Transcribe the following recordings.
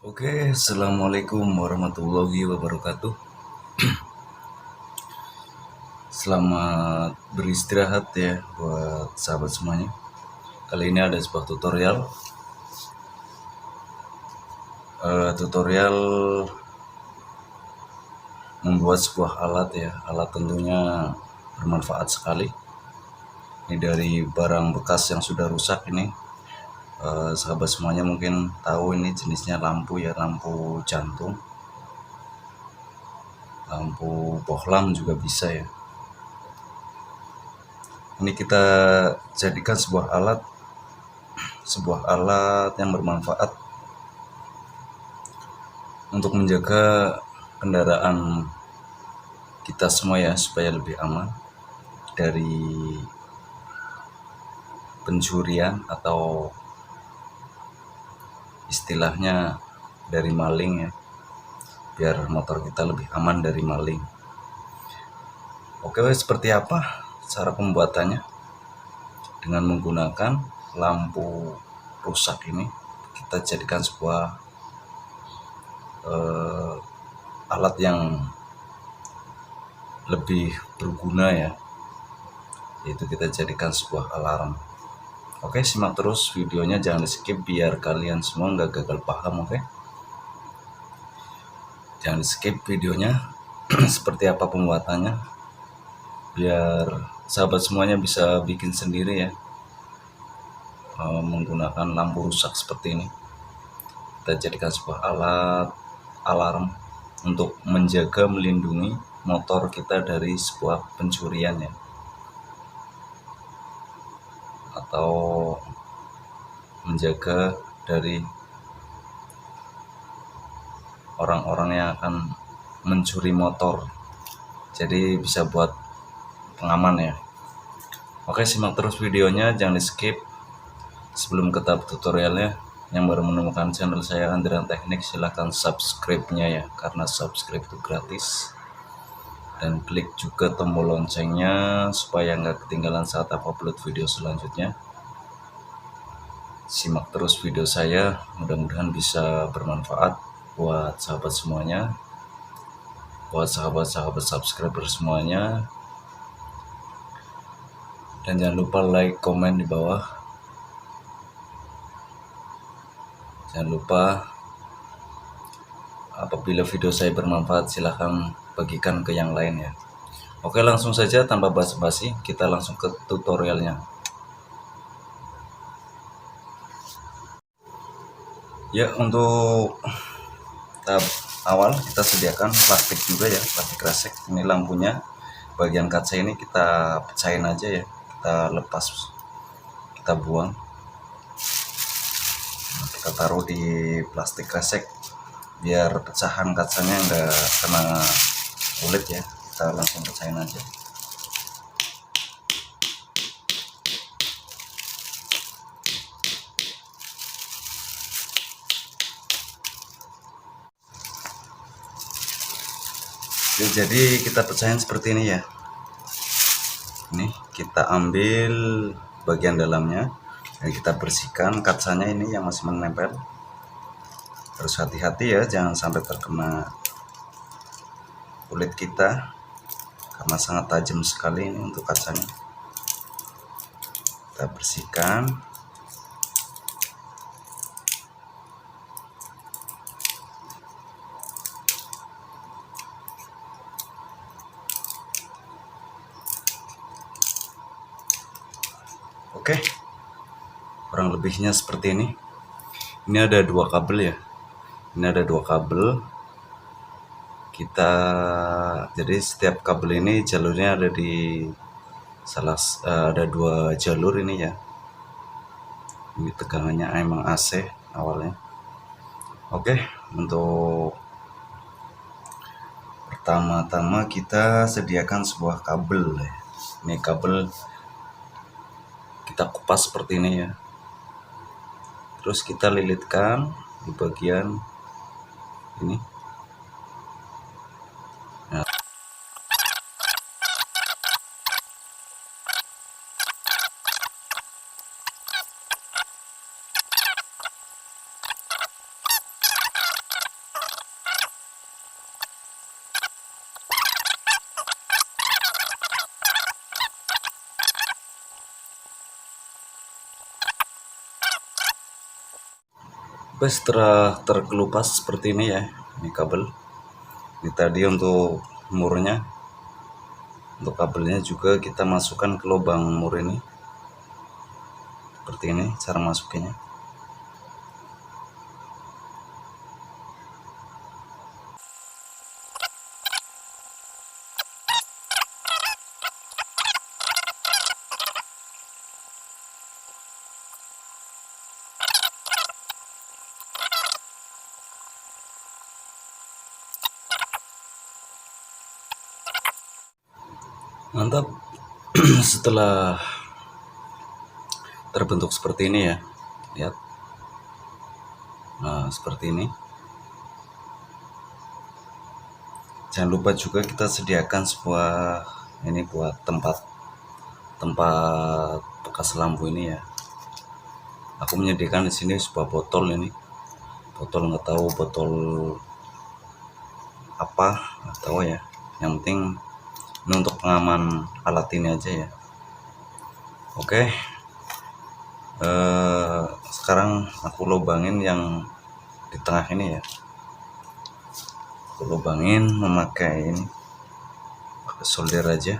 Oke, assalamualaikum warahmatullahi wabarakatuh. Selamat beristirahat ya buat sahabat semuanya. Kali ini ada sebuah tutorial membuat sebuah alat ya. Alat tentunya bermanfaat sekali. Ini dari barang bekas yang sudah rusak ini. Sahabat semuanya mungkin tahu ini jenisnya lampu ya, lampu jantung, lampu bohlam juga bisa ya. Ini kita jadikan sebuah alat yang bermanfaat untuk menjaga kendaraan kita semua ya, supaya lebih aman dari pencurian atau istilahnya dari maling ya, biar motor kita lebih aman dari maling. Oke, seperti apa cara pembuatannya? Dengan menggunakan lampu rusak ini, kita jadikan sebuah alat yang lebih berguna ya, yaitu kita jadikan sebuah alarm. Oke, simak terus videonya, jangan di skip biar kalian semua nggak gagal paham. Oke, jangan di skip videonya. Seperti apa pembuatannya, biar sahabat semuanya bisa bikin sendiri ya, menggunakan lampu rusak seperti ini. Kita jadikan sebuah alat alarm untuk menjaga, melindungi motor kita dari sebuah pencurian ya, atau menjaga dari orang-orang yang akan mencuri motor. Jadi bisa buat pengaman ya. Oke, simak terus videonya, jangan di skip. Sebelum ke tahap tutorialnya, yang baru menemukan channel saya Andrian Teknik, silahkan subscribe-nya ya, karena subscribe itu gratis. Dan klik juga tombol loncengnya supaya nggak ketinggalan saat upload video selanjutnya. Simak terus video saya, mudah-mudahan bisa bermanfaat buat sahabat semuanya, buat sahabat-sahabat subscriber semuanya. Dan jangan lupa like, komen di bawah. Jangan lupa apabila video saya bermanfaat, silahkan bagikan ke yang lain ya. Oke, langsung saja tanpa basa-basi, kita langsung ke tutorialnya. Ya, untuk tahap awal kita sediakan plastik juga ya, plastik kresek. Ini lampunya, bagian kaca ini kita pecahin aja ya, kita lepas, kita buang. Nah, kita taruh di plastik kresek biar pecahan kacanya nggak kena kulit ya, kita langsung pecahin aja. Oke, jadi kita pecahin seperti ini ya. Ini kita ambil bagian dalamnya dan kita bersihkan kacanya ini yang masih menempel. Harus hati-hati ya, jangan sampai terkena kulit kita karena sangat tajam sekali ini untuk kacanya. Kita bersihkan. Oke, kurang lebihnya seperti ini. Ini ada dua kabel ya, ini ada dua kabel. Jadi setiap kabel ini jalurnya ada di ada dua jalur ini ya. Ini tegangannya emang AC awalnya. Oke, untuk pertama-tama kita sediakan sebuah kabel ya. Ini kabel kita kupas seperti ini ya. Terus kita lilitkan di bagian ini. Nah, Oke, setelah terkelupas seperti ini ya, ini kabel. Ini tadi untuk murnya. Untuk kabelnya juga kita masukkan ke lubang mur ini. Seperti ini cara masukinnya. Mantap. Setelah terbentuk seperti ini ya, lihat. Nah, seperti ini. Jangan lupa juga kita sediakan sebuah ini buat tempat bekas lampu ini ya. Aku menyediakan di sini sebuah botol ini. Botol nggak tahu botol apa, nggak tahu ya. Yang penting ini untuk pengaman alat ini aja ya. Oke. Sekarang aku lubangin yang di tengah ini ya. Aku lubangin memakai ini, pakai solder aja.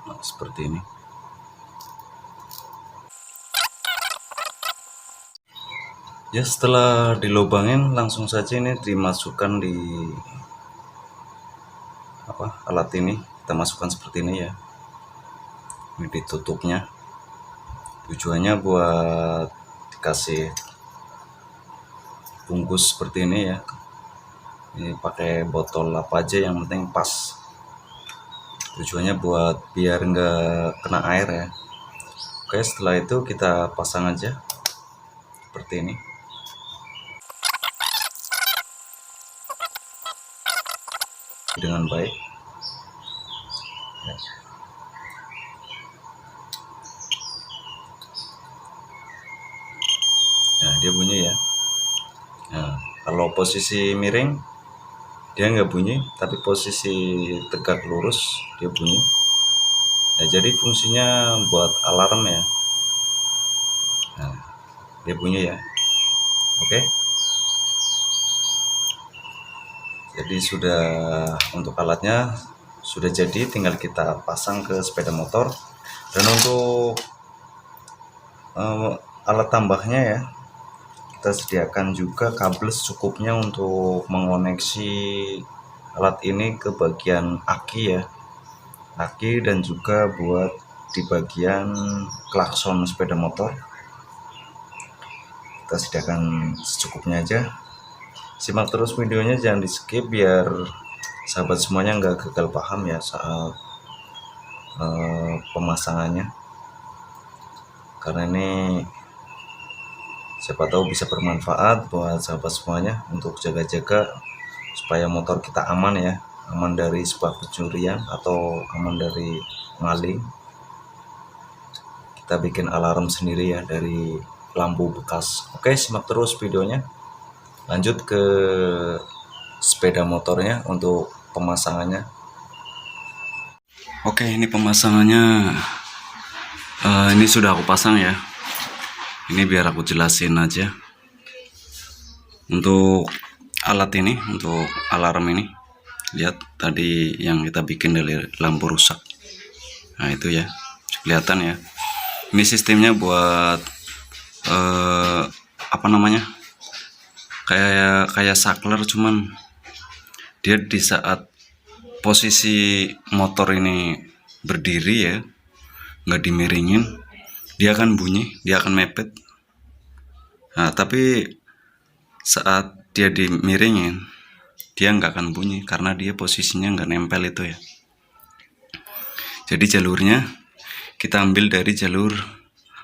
Nah, seperti ini. Ya, setelah dilubangin langsung saja ini dimasukkan di alat ini. Kita masukkan seperti ini ya. Ini ditutupnya. Tujuannya buat dikasih bungkus seperti ini ya. Ini pakai botol apa aja yang penting pas. Tujuannya buat biar nggak kena air ya. Oke, setelah itu kita pasang aja seperti ini. Dengan baik. Nah, dia bunyi ya. Nah, kalau posisi miring dia nggak bunyi, tapi posisi tegak lurus dia bunyi. Nah, jadi fungsinya buat alarm ya. Nah, dia bunyi ya. Oke. Jadi sudah untuk alatnya sudah jadi, tinggal kita pasang ke sepeda motor. Dan untuk alat tambahnya ya, kita sediakan juga kabel secukupnya untuk mengoneksi alat ini ke bagian aki ya, aki, dan juga buat di bagian klakson sepeda motor. Kita sediakan secukupnya aja. Simak terus videonya, jangan di skip biar sahabat semuanya nggak gagal paham ya saat pemasangannya, karena ini siapa tahu bisa bermanfaat buat sahabat semuanya untuk jaga-jaga supaya motor kita aman ya, aman dari sebuah pencurian atau aman dari maling. Kita bikin alarm sendiri ya dari lampu bekas. Oke, simak terus videonya. Lanjut ke sepeda motornya untuk pemasangannya. Oke, ini pemasangannya. Ini sudah aku pasang ya. Ini biar aku jelasin aja. Untuk alat ini, untuk alarm ini, lihat tadi yang kita bikin dari lampu rusak. Nah, itu ya, kelihatan ya. Ini sistemnya buat apa namanya? Kayak saklar, cuman dia di saat posisi motor ini berdiri ya, nggak dimiringin, dia akan bunyi, dia akan mepet. Nah, tapi saat dia dimiringin, dia nggak akan bunyi karena dia posisinya nggak nempel itu ya. Jadi jalurnya kita ambil dari jalur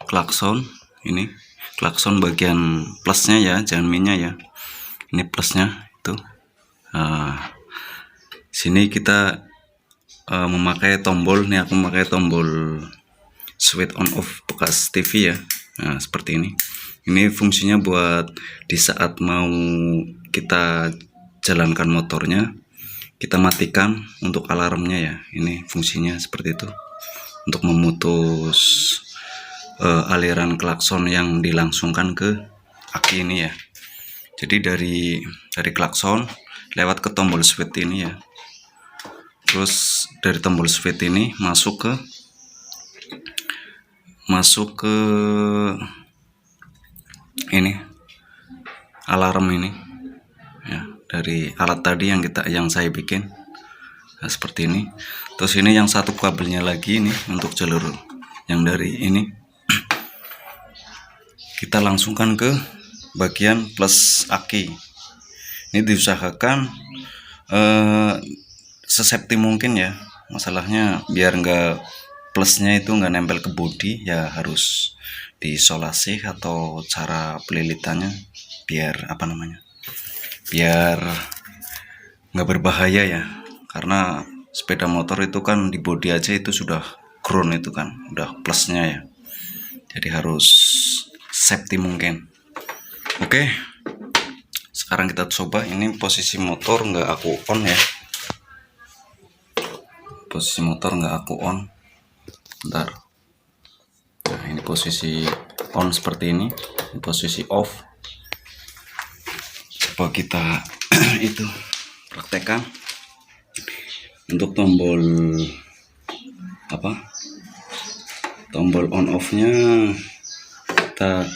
klakson ini, klakson bagian plusnya ya, jangan minusnya ya. Ini plusnya itu. Nah, sini kita memakai tombol, nih aku memakai tombol switch on off bekas TV ya. Nah, seperti ini. Ini fungsinya buat di saat mau kita jalankan motornya, kita matikan untuk alarmnya ya. Ini fungsinya seperti itu, untuk memutus aliran klakson yang dilangsungkan ke aki ini ya. Jadi dari klakson lewat ke tombol switch ini ya. Terus dari tombol switch ini masuk ke ini alarm ini ya, dari alat tadi yang saya bikin. Nah, seperti ini. Terus ini yang satu kabelnya lagi ini untuk jalur yang dari ini kita langsungkan ke bagian plus aki. Ini diusahakan sesafety mungkin ya. Masalahnya biar nggak plusnya itu nggak nempel ke bodi ya, harus diisolasi atau cara pelilitannya biar biar nggak berbahaya ya. Karena sepeda motor itu kan di bodi aja itu sudah ground, itu kan udah plusnya ya, jadi harus safety mungkin. Oke, sekarang kita coba. Ini posisi motor nggak aku on ya, posisi motor nggak aku on. Bentar. Nah, ini posisi on seperti ini posisi off. Coba kita itu praktekkan. Untuk tombol on off nya kita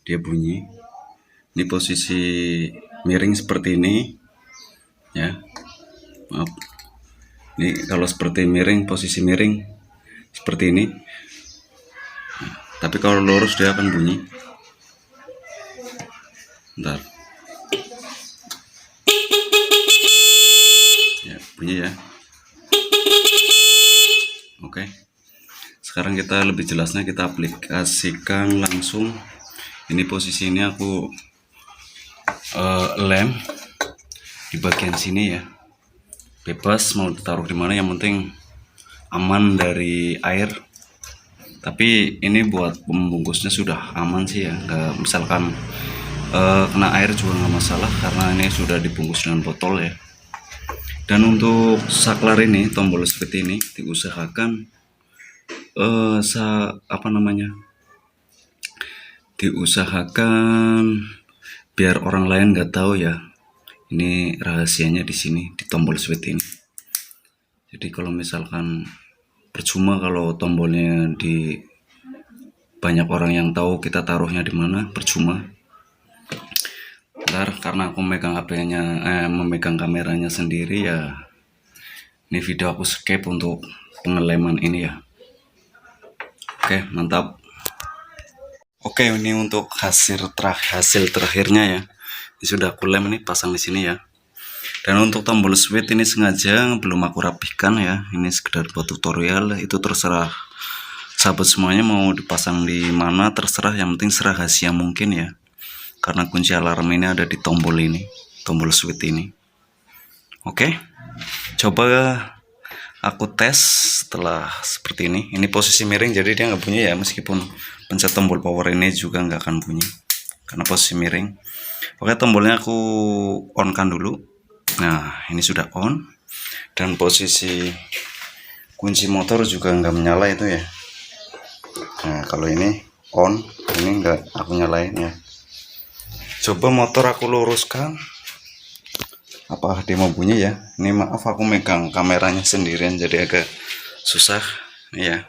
dia bunyi. Ini posisi miring seperti ini ya, maaf. Ini kalau seperti miring, posisi miring seperti ini. Nah, tapi kalau lurus dia akan bunyi. Bentar. Ya, bunyi ya. Oke. Sekarang kita lebih jelasnya kita aplikasikan langsung. Ini posisi ini aku lem di bagian sini ya. Bebas mau ditaruh di mana, yang penting aman dari air. Tapi ini buat pembungkusnya sudah aman sih ya, nggak misalkan kena air juga nggak masalah karena ini sudah dibungkus dengan botol ya. Dan untuk saklar ini, tombol seperti ini diusahakan diusahakan biar orang lain nggak tahu ya. Ini rahasianya di sini di tombol switch ini. Jadi kalau misalkan percuma kalau tombolnya di banyak orang yang tahu kita taruhnya di mana, percuma. Bentar, karena aku memegang kameranya sendiri ya. Ini video aku skip untuk pengeleman ini ya. Oke, mantap. Oke, ini untuk hasil terakhirnya ya. Ini sudah aku lem, ini pasang di sini ya. Dan untuk tombol switch ini sengaja belum aku rapihkan ya. Ini sekedar buat tutorial, itu terserah sahabat semuanya mau dipasang di mana, terserah, yang penting serahasia mungkin ya. Karena kunci alarm ini ada di tombol ini, tombol switch ini. Oke, coba aku tes setelah seperti ini. Ini posisi miring jadi dia nggak bunyi ya, meskipun pencet tombol power ini juga nggak akan bunyi karena posisi miring. Oke, tombolnya aku on kan dulu. Nah, ini sudah on. Dan posisi kunci motor juga nggak menyala itu ya. Nah, kalau ini on, ini nggak aku nyalain ya. Coba motor aku luruskan, apa dia mau bunyi ya. Ini maaf aku megang kameranya sendirian jadi agak susah ya.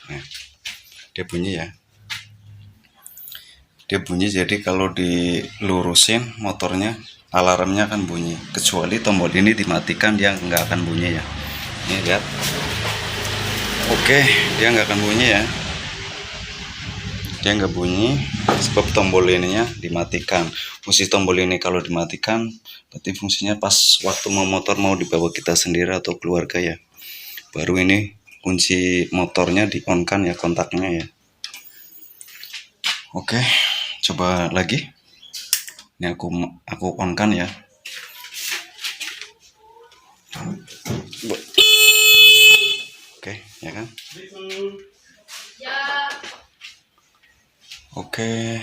Nah, dia bunyi ya. Dia bunyi, jadi kalau dilurusin motornya, alarmnya akan bunyi. Kecuali tombol ini dimatikan, dia nggak akan bunyi ya. Ini lihat. Oke, dia nggak akan bunyi ya. Dia nggak bunyi sebab tombol ininya dimatikan. Fungsi tombol ini kalau dimatikan berarti fungsinya pas waktu motor mau dibawa kita sendiri atau keluarga ya. Baru ini kunci motornya di on kan ya, kontaknya ya. Oke, coba lagi. Ini aku on kan ya. Oke, ya kan? Oke.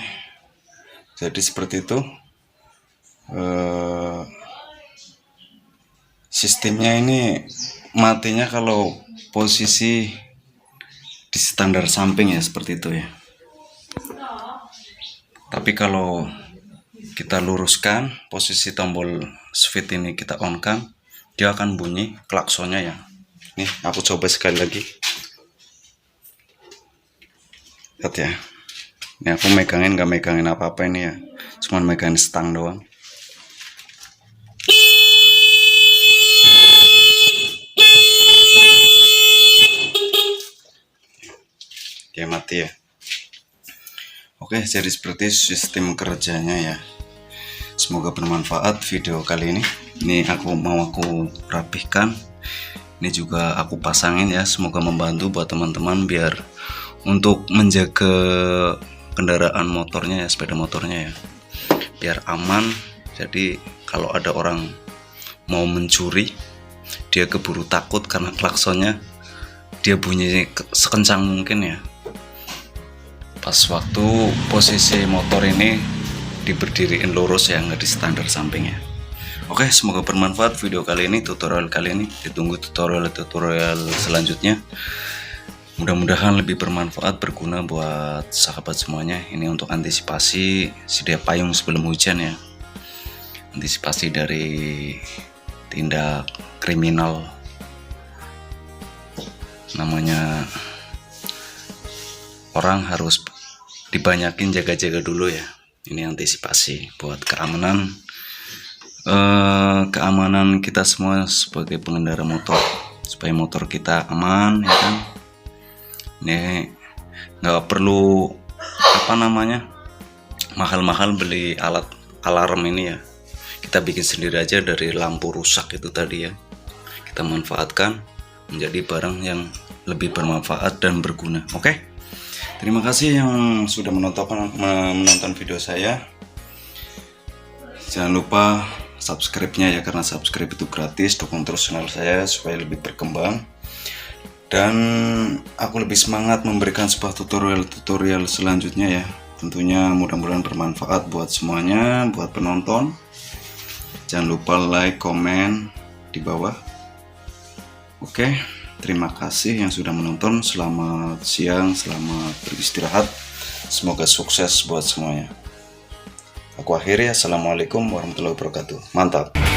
Jadi seperti itu. Sistemnya ini matinya kalau posisi di standar samping ya, seperti itu ya. Tapi kalau kita luruskan posisi tombol switch ini, kita on kan, dia akan bunyi klaksonnya ya. Nih aku coba sekali lagi. Lihat ya. Ini aku megangin, nggak megangin apa-apa ini ya, cuman megangin stang doang. Dia mati ya. Oke, jadi seperti sistem kerjanya ya. Semoga bermanfaat video kali ini. Ini aku rapihkan. Ini juga aku pasangin ya. Semoga membantu buat teman-teman biar untuk menjaga kendaraan motornya ya, sepeda motornya ya, biar aman. Jadi kalau ada orang mau mencuri, dia keburu takut karena klaksonnya dia bunyi sekencang mungkin ya, pas waktu posisi motor ini diberdiriin lurus ya, nggak di standar sampingnya. Oke, semoga bermanfaat video kali ini, tutorial kali ini. Ditunggu tutorial selanjutnya. Mudah-mudahan lebih bermanfaat, berguna buat sahabat semuanya. Ini untuk antisipasi sedia payung sebelum hujan ya. Antisipasi dari tindak kriminal, namanya orang harus dibanyakin jaga-jaga dulu ya. Ini antisipasi buat keamanan kita semua sebagai pengendara motor, supaya motor kita aman ya kan. Ini nggak perlu mahal-mahal beli alat alarm ini ya, kita bikin sendiri aja dari lampu rusak itu tadi ya. Kita manfaatkan menjadi barang yang lebih bermanfaat dan berguna. Oke, terima kasih yang sudah menonton video saya. Jangan lupa subscribe-nya ya, karena subscribe itu gratis. Dukung terus channel saya supaya lebih berkembang, dan aku lebih semangat memberikan sebuah tutorial selanjutnya ya. Tentunya mudah-mudahan bermanfaat buat semuanya, buat penonton. Jangan lupa like, komen di bawah. Oke, terima kasih yang sudah menonton. Selamat siang, selamat beristirahat. Semoga sukses buat semuanya. Aku akhiri, assalamualaikum warahmatullahi wabarakatuh. Mantap.